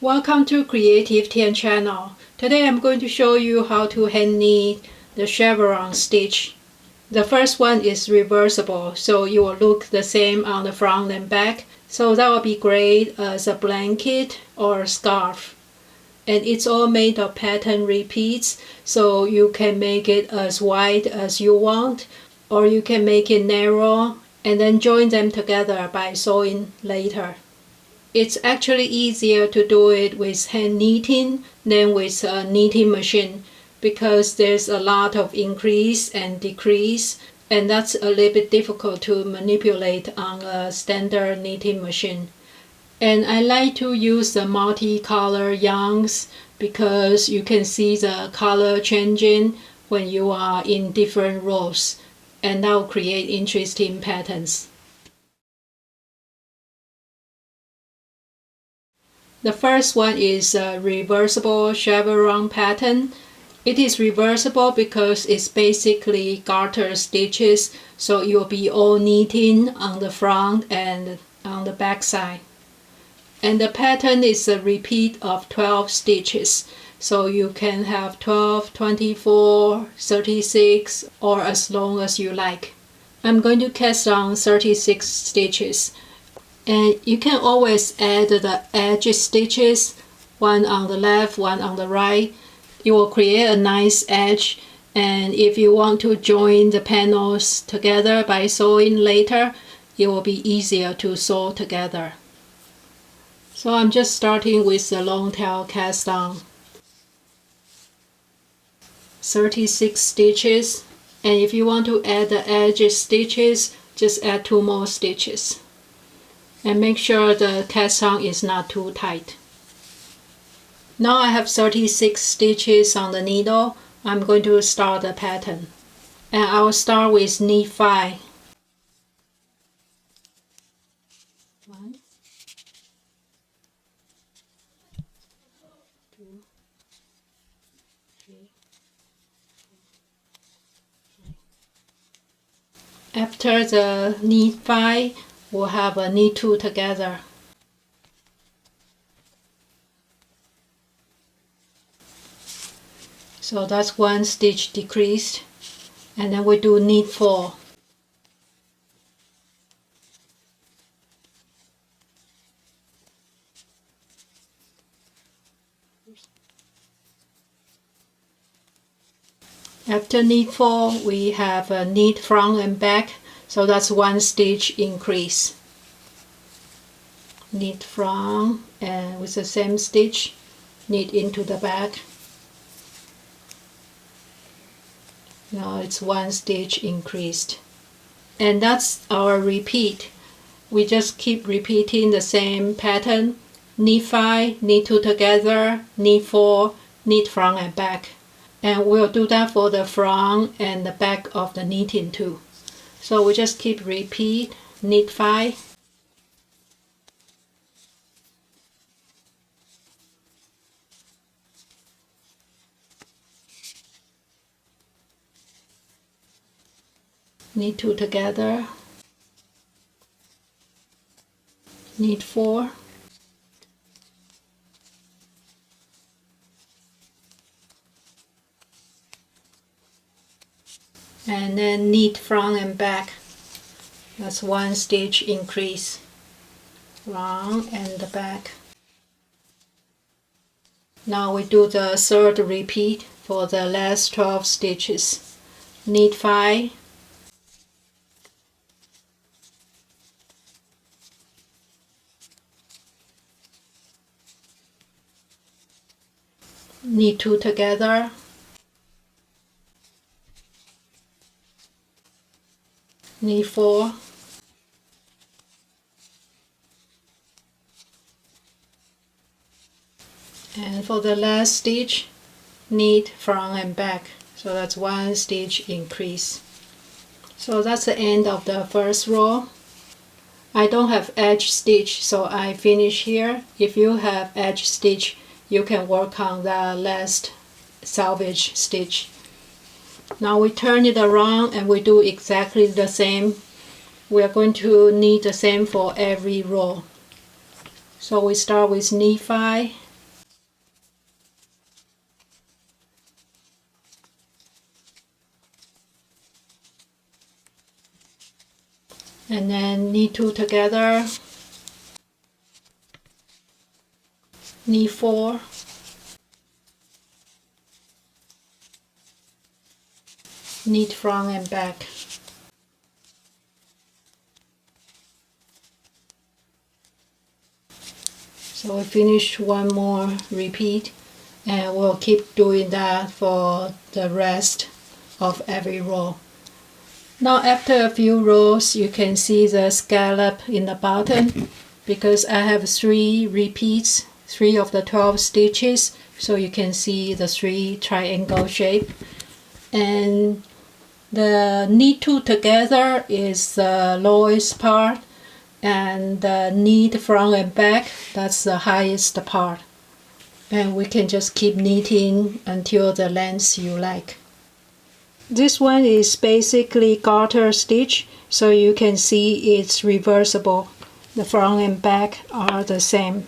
Welcome to Creative Tian channel. Today I'm going to show you how to hand knit the chevron stitch. The first one is reversible, so it will look the same on the front and back. So that will be great as a blanket or a scarf. And it's all made of pattern repeats, so you can make it as wide as you want, or you can make it narrow and then join them together by sewing later. It's actually easier to do it with hand knitting than with a knitting machine because there's a lot of increase and decrease, and that's a little bit difficult to manipulate on a standard knitting machine. And I like to use the multicolor yarns because you can see the color changing when you are in different rows, and that will create interesting patterns. The first one is a reversible chevron pattern. It is reversible because it's basically garter stitches, so it will be all knitting on the front and on the back side. And the pattern is a repeat of 12 stitches, so you can have 12, 24, 36, or as long as you like. I'm going to cast on 36 stitches. And you can always add the edge stitches, one on the left, one on the right. It will create a nice edge, and if you want to join the panels together by sewing later, it will be easier to sew together. So I'm just starting with the long tail cast on. 36 stitches, and if you want to add the edge stitches, just add 2 more stitches. And make sure the cast on is not too tight. Now I have 36 stitches on the needle. I'm going to start the pattern. And I will start with knit 5. 1, 2, 3. After the knit 5, we'll have a knit 2 together. So that's 1 stitch decreased, and then we do knit 4. After knit 4, we have a knit front and back, so that's 1 stitch increase. Knit front, and with the same stitch, knit into the back. Now it's 1 stitch increased. And that's our repeat. We just keep repeating the same pattern. Knit 5, knit 2 together, knit 4, knit front and back. And we'll do that for the front and the back of the knitting too. So we just keep repeat, knit 5, knit 2 together, knit 4, and then knit front and back. That's 1 stitch increase, front and the back. Now we do the third repeat for the last 12 stitches. Knit 5, knit 2 together, knit 4, and for the last stitch, knit front and back. So that's 1 stitch increase. So that's the end of the first row. I don't have edge stitch, so I finish here. If you have edge stitch, you can work on the last salvage stitch. Now we turn it around and we do exactly the same. We are going to knit the same for every row. So we start with knit 5, and then knit 2 together, knit 4, knit front and back. So we finish one more repeat, and we'll keep doing that for the rest of every row. Now after a few rows, you can see the scallop in the bottom because I have 3 repeats, 3 of the 12 stitches, so you can see the 3 triangle shape. And the knit 2 together is the lowest part, and the knit front and back, that's the highest part. And we can just keep knitting until the length you like. This one is basically garter stitch, so you can see it's reversible. The front and back are the same.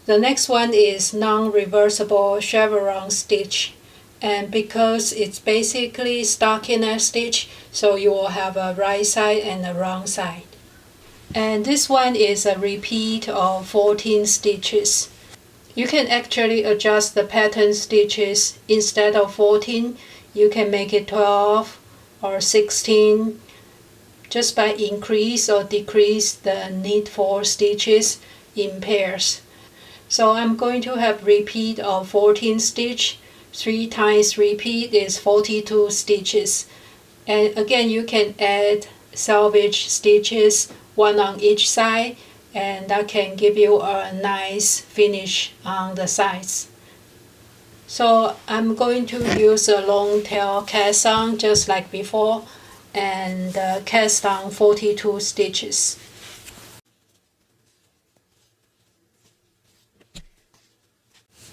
The next one is non-reversible chevron stitch, and because it's basically stockinette stitch, so you will have a right side and a wrong side. And this one is a repeat of 14 stitches. You can actually adjust the pattern stitches. Instead of 14, you can make it 12 or 16 just by increase or decrease the knit 4 stitches in pairs. So I'm going to have repeat of 14 stitch. 3 times repeat is 42 stitches. And again, you can add selvage stitches, 1 on each side, and that can give you a nice finish on the sides. So I'm going to use a long tail cast on just like before, and cast on 42 stitches.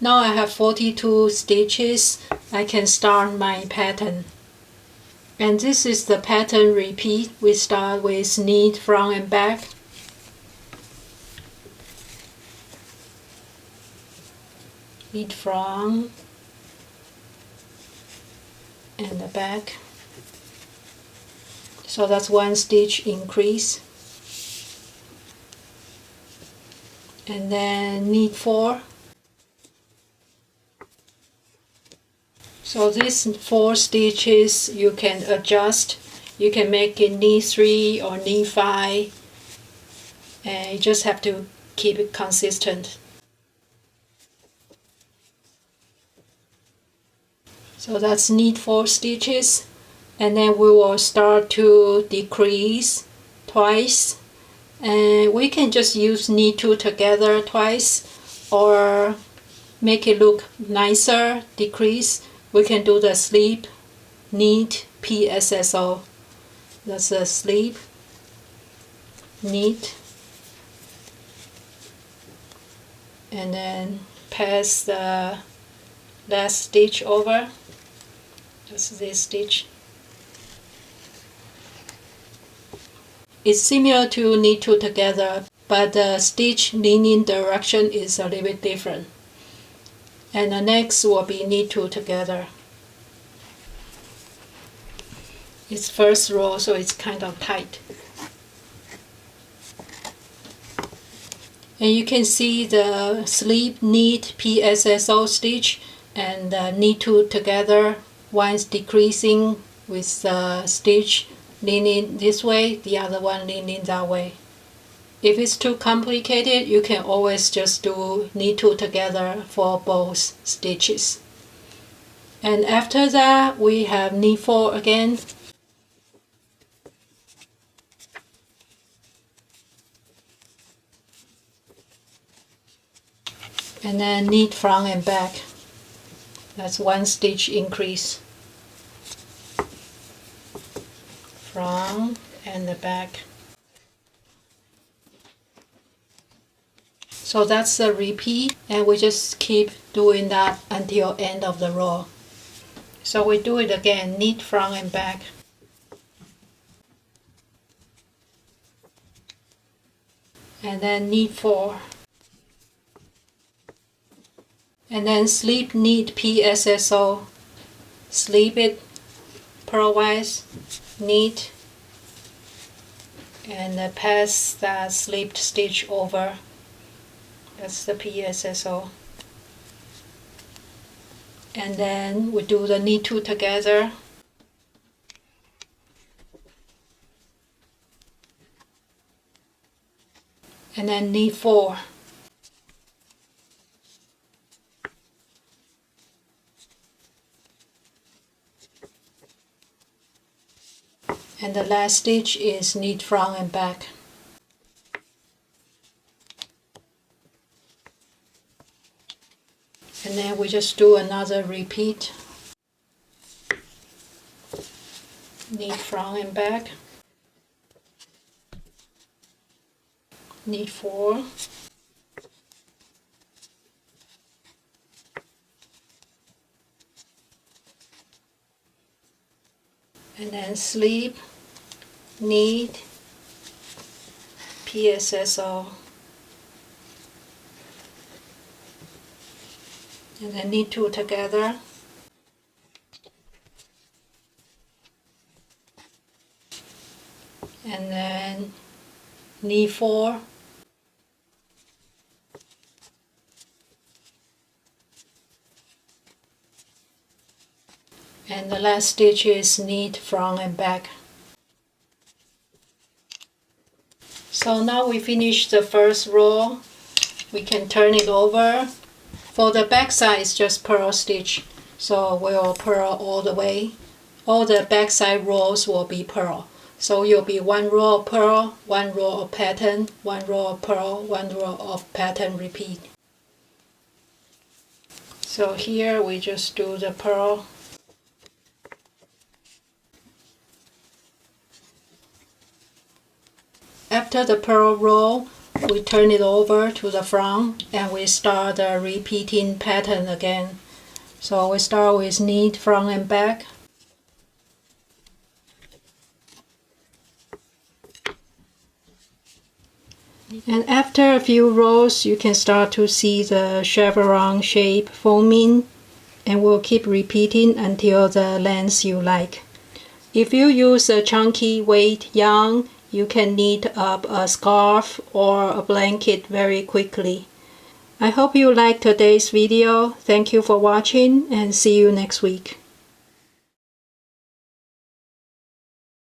Now I have 42 stitches. I can start my pattern. And this is the pattern repeat. We start with knit front and back. Knit front and the back. So that's 1 stitch increase. And then knit 4. So these 4 stitches you can adjust. You can make it knit 3 or knit 5, and you just have to keep it consistent. So that's knit 4 stitches, and then we will start to decrease twice, and we can just use knit 2 together twice, or make it look nicer, decrease. We can do the slip knit PSSO. That's a slip knit, and then pass the last stitch over. That's this stitch. It's similar to knit 2 together, but the stitch leaning direction is a little bit different. And the next will be knit 2 together. It's first row, so it's kind of tight. And you can see the slip knit PSSO stitch and knit 2 together. One is decreasing with the stitch leaning this way, the other one leaning that way. If it's too complicated, you can always just do knit 2 together for both stitches. And after that, we have knit 4 again. And then knit front and back. That's 1 stitch increase. Front and the back. So that's the repeat, and we just keep doing that until end of the row. So we do it again, knit front and back. And then knit 4. And then slip knit PSSO, slip it purlwise, knit, and pass that slipped stitch over. That's the PSSO. And then we do the knit 2 together. And then knit 4. And the last stitch is knit front and back. And then we just do another repeat. Knit front and back. Knit 4. And then slip, knit, PSSO, and then knit 2 together, and then knit 4, and the last stitch is knit front and back. So now we finished the first row. We can turn it over. For the back side, it's just purl stitch, so we'll purl all the way. All the back side rows will be purl. So you'll be one row of purl, one row of pattern, one row of purl, one row of pattern repeat. So here we just do the purl. After the purl row, we turn it over to the front and we start the repeating pattern again. So we start with knit front and back. And after a few rows, you can start to see the chevron shape forming, and we'll keep repeating until the length you like. If you use a chunky weight yarn, you can knit up a scarf or a blanket very quickly. I hope you liked today's video. Thank you for watching and see you next week.